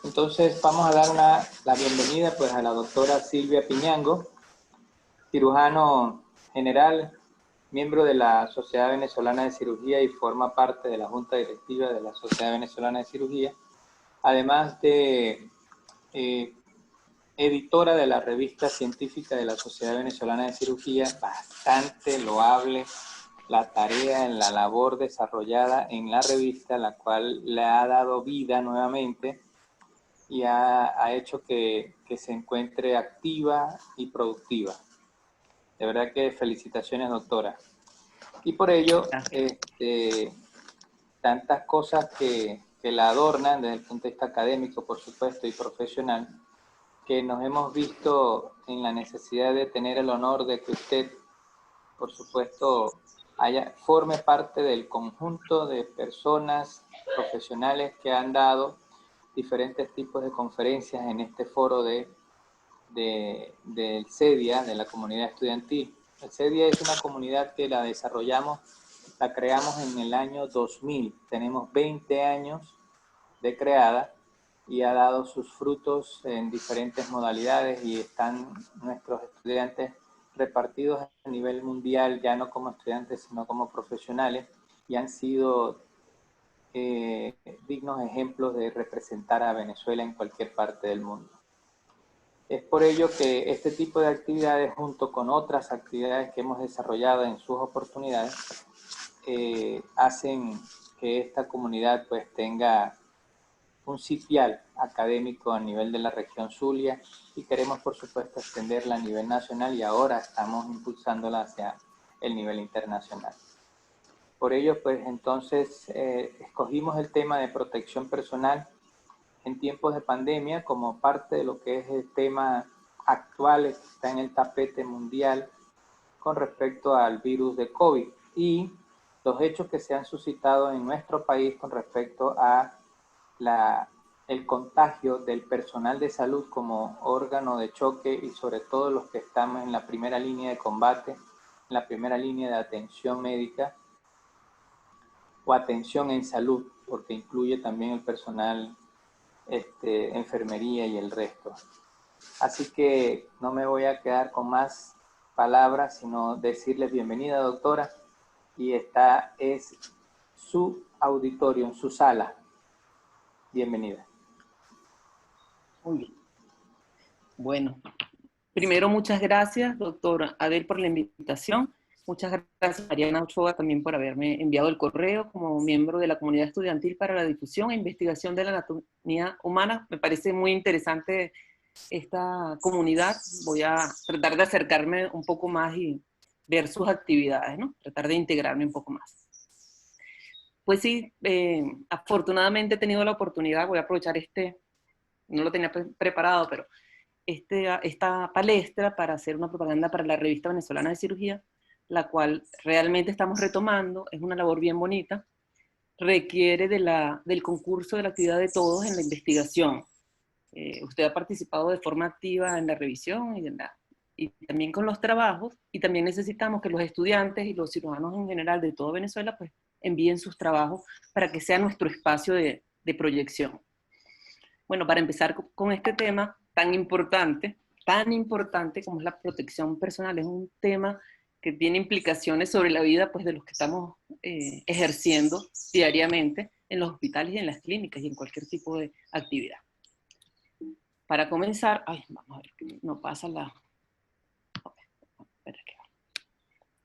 Entonces vamos a dar la bienvenida pues a la doctora Silvia Piñango, cirujano general, miembro de la Sociedad Venezolana de Cirugía y forma parte de la Junta Directiva de la Sociedad Venezolana de Cirugía, además de editora de la revista científica de la Sociedad Venezolana de Cirugía. Bastante loable la tarea en la labor desarrollada en la revista, la cual le ha dado vida nuevamente y ha hecho que se encuentre activa y productiva. De verdad que felicitaciones, doctora. Y por ello, tantas cosas que la adornan desde el punto de vista académico, por supuesto, y profesional, que nos hemos visto en la necesidad de tener el honor de que usted, por supuesto, forme parte del conjunto de personas profesionales que han dado diferentes tipos de conferencias en este foro del CEDIA, de la comunidad estudiantil. El CEDIA es una comunidad que la desarrollamos, la creamos en el año 2000. Tenemos 20 años de creada y ha dado sus frutos en diferentes modalidades y están nuestros estudiantes repartidos a nivel mundial, ya no como estudiantes, sino como profesionales, y han sido dignos ejemplos de representar a Venezuela en cualquier parte del mundo. Es por ello que este tipo de actividades, junto con otras actividades que hemos desarrollado en sus oportunidades, hacen que esta comunidad pues tenga un sitial académico a nivel de la región Zulia y queremos por supuesto extenderla a nivel nacional y ahora estamos impulsándola hacia el nivel internacional. Por ello pues entonces escogimos el tema de protección personal en tiempos de pandemia como parte de lo que es el tema actual que está en el tapete mundial con respecto al virus de COVID y los hechos que se han suscitado en nuestro país con respecto a el contagio del personal de salud como órgano de choque y sobre todo los que estamos en la primera línea de combate, en la primera línea de atención médica o atención en salud, porque incluye también el personal enfermería y el resto. Así que no me voy a quedar con más palabras, sino decirles bienvenida, doctora, y esta es su auditorio, en su sala. Bienvenida. Muy bien. Bueno, primero muchas gracias, doctor Adel, por la invitación. Muchas gracias, Mariana Ochoa, también por haberme enviado el correo como miembro de la comunidad estudiantil para la difusión e investigación de la anatomía humana. Me parece muy interesante esta comunidad. Voy a tratar de acercarme un poco más y ver sus actividades, ¿no? Tratar de integrarme un poco más. Pues sí, afortunadamente he tenido la oportunidad, voy a aprovechar no lo tenía preparado, pero esta palestra para hacer una propaganda para la Revista Venezolana de Cirugía, la cual realmente estamos retomando, es una labor bien bonita, requiere del concurso de la actividad de todos en la investigación. Usted ha participado de forma activa en la revisión y también con los trabajos, y también necesitamos que los estudiantes y los cirujanos en general de toda Venezuela pues envíen sus trabajos para que sea nuestro espacio de proyección. Bueno, para empezar con este tema tan importante como es la protección personal, es un tema que tiene implicaciones sobre la vida pues, de los que estamos ejerciendo diariamente en los hospitales y en las clínicas y en cualquier tipo de actividad. Para comenzar, vamos a ver, no pasa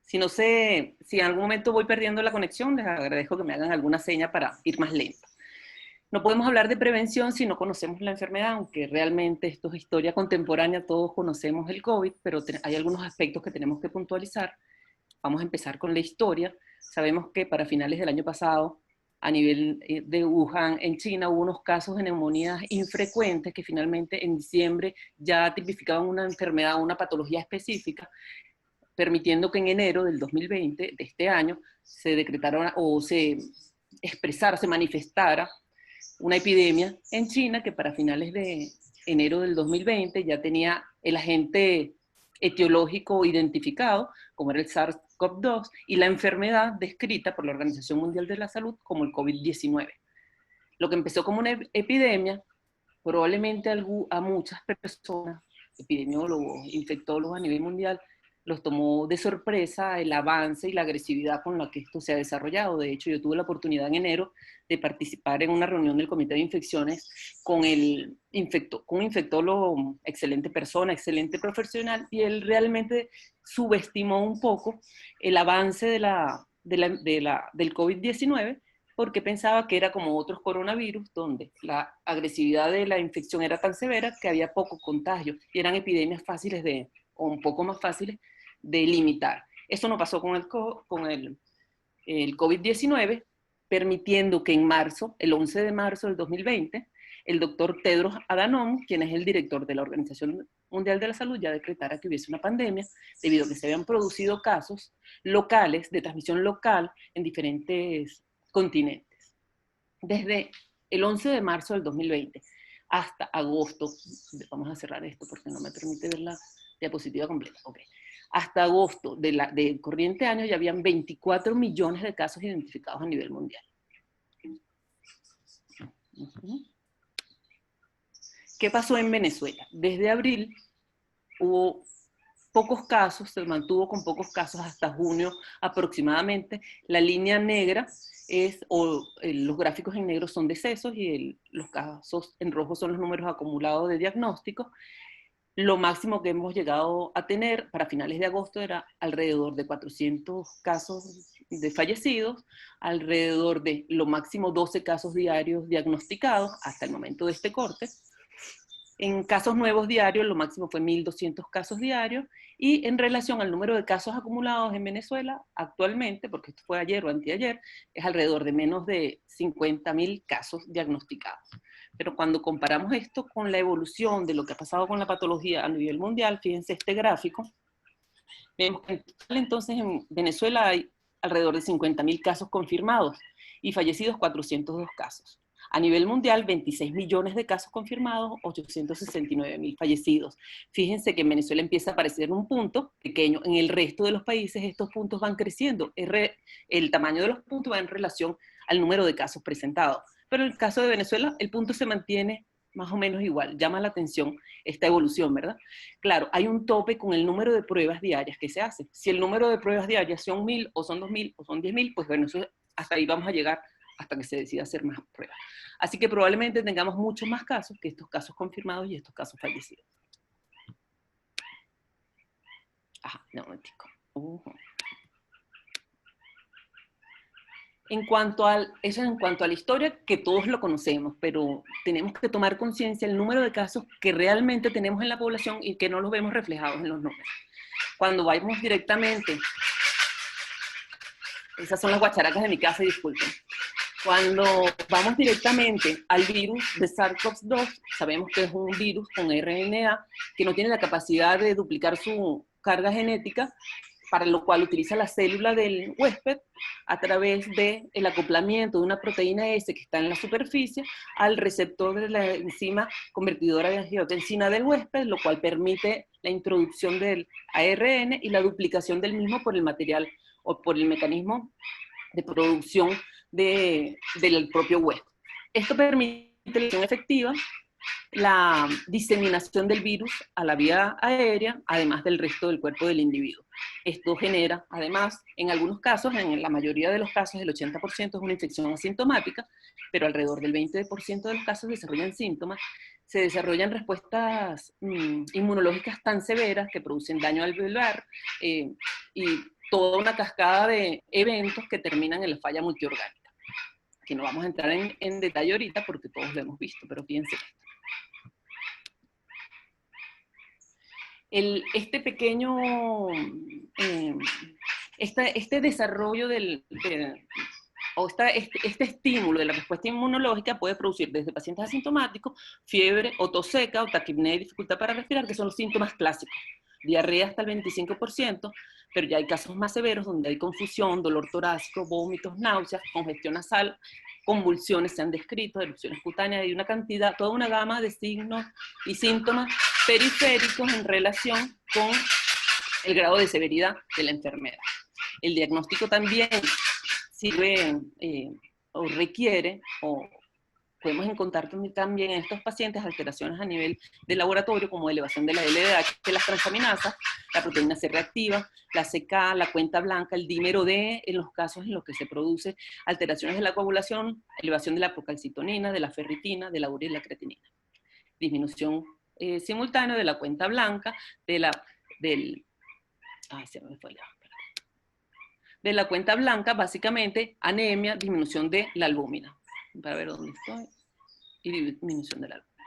si no sé, si en algún momento voy perdiendo la conexión, les agradezco que me hagan alguna seña para ir más lento. No podemos hablar de prevención si no conocemos la enfermedad, aunque realmente esto es historia contemporánea, todos conocemos el COVID, pero hay algunos aspectos que tenemos que puntualizar. Vamos a empezar con la historia. Sabemos que para finales del año pasado, a nivel de Wuhan, en China, hubo unos casos de neumonías infrecuentes que finalmente en diciembre ya tipificaban una enfermedad, una patología específica, permitiendo que en enero del 2020, de este año, se decretara o se expresara, se manifestara una epidemia en China que para finales de enero del 2020 ya tenía el agente etiológico identificado, como era el SARS-CoV-2, y la enfermedad descrita por la Organización Mundial de la Salud como el COVID-19. Lo que empezó como una epidemia, probablemente a muchas personas, epidemiólogos, infectólogos a nivel mundial, los tomó de sorpresa el avance y la agresividad con la que esto se ha desarrollado. De hecho, yo tuve la oportunidad en enero de participar en una reunión del Comité de Infecciones con un infectólogo, excelente persona, excelente profesional, y él realmente subestimó un poco el avance del COVID-19, porque pensaba que era como otros coronavirus, donde la agresividad de la infección era tan severa que había poco contagio, y eran epidemias fáciles o un poco más fáciles de limitar. Eso no pasó con el COVID-19, permitiendo que en marzo, el 11 de marzo del 2020, el doctor Tedros Adhanom, quien es el director de la Organización Mundial de la Salud, ya decretara que hubiese una pandemia, debido a que se habían producido casos locales, de transmisión local, en diferentes continentes. Desde el 11 de marzo del 2020 hasta agosto, vamos a cerrar esto porque no me permite ver la diapositiva completa, ok. Hasta agosto del corriente año ya habían 24 millones de casos identificados a nivel mundial. ¿Qué pasó en Venezuela? Desde abril hubo pocos casos, se mantuvo con pocos casos hasta junio aproximadamente. La línea negra los gráficos en negro son decesos y los casos en rojo son los números acumulados de diagnóstico. Lo máximo que hemos llegado a tener para finales de agosto era alrededor de 400 casos de fallecidos, alrededor de lo máximo 12 casos diarios diagnosticados hasta el momento de este corte. En casos nuevos diarios, lo máximo fue 1.200 casos diarios, y en relación al número de casos acumulados en Venezuela, actualmente, porque esto fue ayer o anteayer, es alrededor de menos de 50.000 casos diagnosticados. Pero cuando comparamos esto con la evolución de lo que ha pasado con la patología a nivel mundial, fíjense este gráfico, vemos que en total entonces en Venezuela hay alrededor de 50.000 casos confirmados y fallecidos 402 casos. A nivel mundial, 26 millones de casos confirmados, 869.000 fallecidos. Fíjense que en Venezuela empieza a aparecer un punto pequeño. En el resto de los países estos puntos van creciendo. El tamaño de los puntos va en relación al número de casos presentados. Pero en el caso de Venezuela, el punto se mantiene más o menos igual. Llama la atención esta evolución, ¿verdad? Claro, hay un tope con el número de pruebas diarias que se hacen. Si el número de pruebas diarias son 1.000, o son 2.000, o son 10.000, pues bueno, hasta ahí vamos a llegar hasta que se decida hacer más pruebas. Así que probablemente tengamos muchos más casos que estos casos confirmados y estos casos fallecidos. Ajá, no, un momentico. Eso en cuanto a la historia, que todos lo conocemos, pero tenemos que tomar conciencia del número de casos que realmente tenemos en la población y que no los vemos reflejados en los números. Cuando vamos directamente, esas son las guacharacas de mi casa, disculpen. Cuando vamos directamente al virus de SARS-CoV-2, sabemos que es un virus con RNA que no tiene la capacidad de duplicar su carga genética, para lo cual utiliza la célula del huésped a través del acoplamiento de una proteína S que está en la superficie al receptor de la enzima convertidora de angiotensina del huésped, lo cual permite la introducción del ARN y la duplicación del mismo por el material o por el mecanismo de producción del propio huésped. Esto permite la acción efectiva, la diseminación del virus a la vía aérea, además del resto del cuerpo del individuo. Esto genera, además, en algunos casos, en la mayoría de los casos, el 80% es una infección asintomática, pero alrededor del 20% de los casos desarrollan síntomas. Se desarrollan respuestas inmunológicas tan severas que producen daño alveolar y toda una cascada de eventos que terminan en la falla multiorgánica, que no vamos a entrar en detalle ahorita porque todos lo hemos visto, pero fíjense esto. Este pequeño, este desarrollo este estímulo de la respuesta inmunológica puede producir desde pacientes asintomáticos, fiebre, o tos seca, o taquipnea y dificultad para respirar, que son los síntomas clásicos. Diarrea hasta el 25%, pero ya hay casos más severos donde hay confusión, dolor torácico, vómitos, náuseas, congestión nasal, convulsiones se han descrito, erupciones cutáneas, y una cantidad, toda una gama de signos y síntomas periféricos en relación con el grado de severidad de la enfermedad. El diagnóstico también sirve o requiere o podemos encontrar también en estos pacientes alteraciones a nivel de laboratorio como elevación de la LDH, que las transaminasas, la proteína C reactiva, la CK, la cuenta blanca, el dímero D, en los casos en los que se produce alteraciones de la coagulación, elevación de la procalcitonina, de la ferritina, de la urea y la creatinina. Disminución simultánea de la cuenta blanca, de la cuenta blanca, básicamente, anemia, disminución de la albúmina. Para ver dónde estoy. Y disminución del albúmina.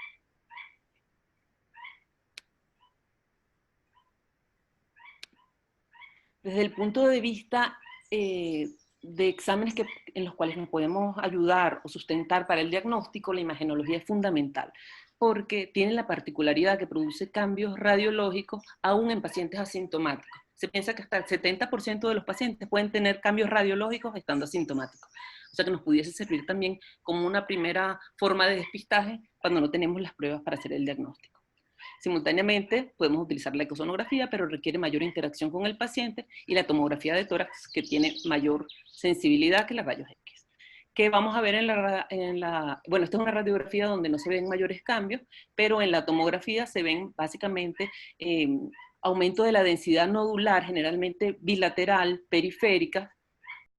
Desde el punto de vista de exámenes en los cuales nos podemos ayudar o sustentar para el diagnóstico, la imagenología es fundamental, porque tiene la particularidad que produce cambios radiológicos aún en pacientes asintomáticos. Se piensa que hasta el 70% de los pacientes pueden tener cambios radiológicos estando asintomáticos. O sea que nos pudiese servir también como una primera forma de despistaje cuando no tenemos las pruebas para hacer el diagnóstico. Simultáneamente podemos utilizar la ecosonografía, pero requiere mayor interacción con el paciente, y la tomografía de tórax, que tiene mayor sensibilidad que las rayos X. ¿Qué vamos a ver bueno, esta es una radiografía donde no se ven mayores cambios, pero en la tomografía se ven básicamente aumento de la densidad nodular, generalmente bilateral, periférica,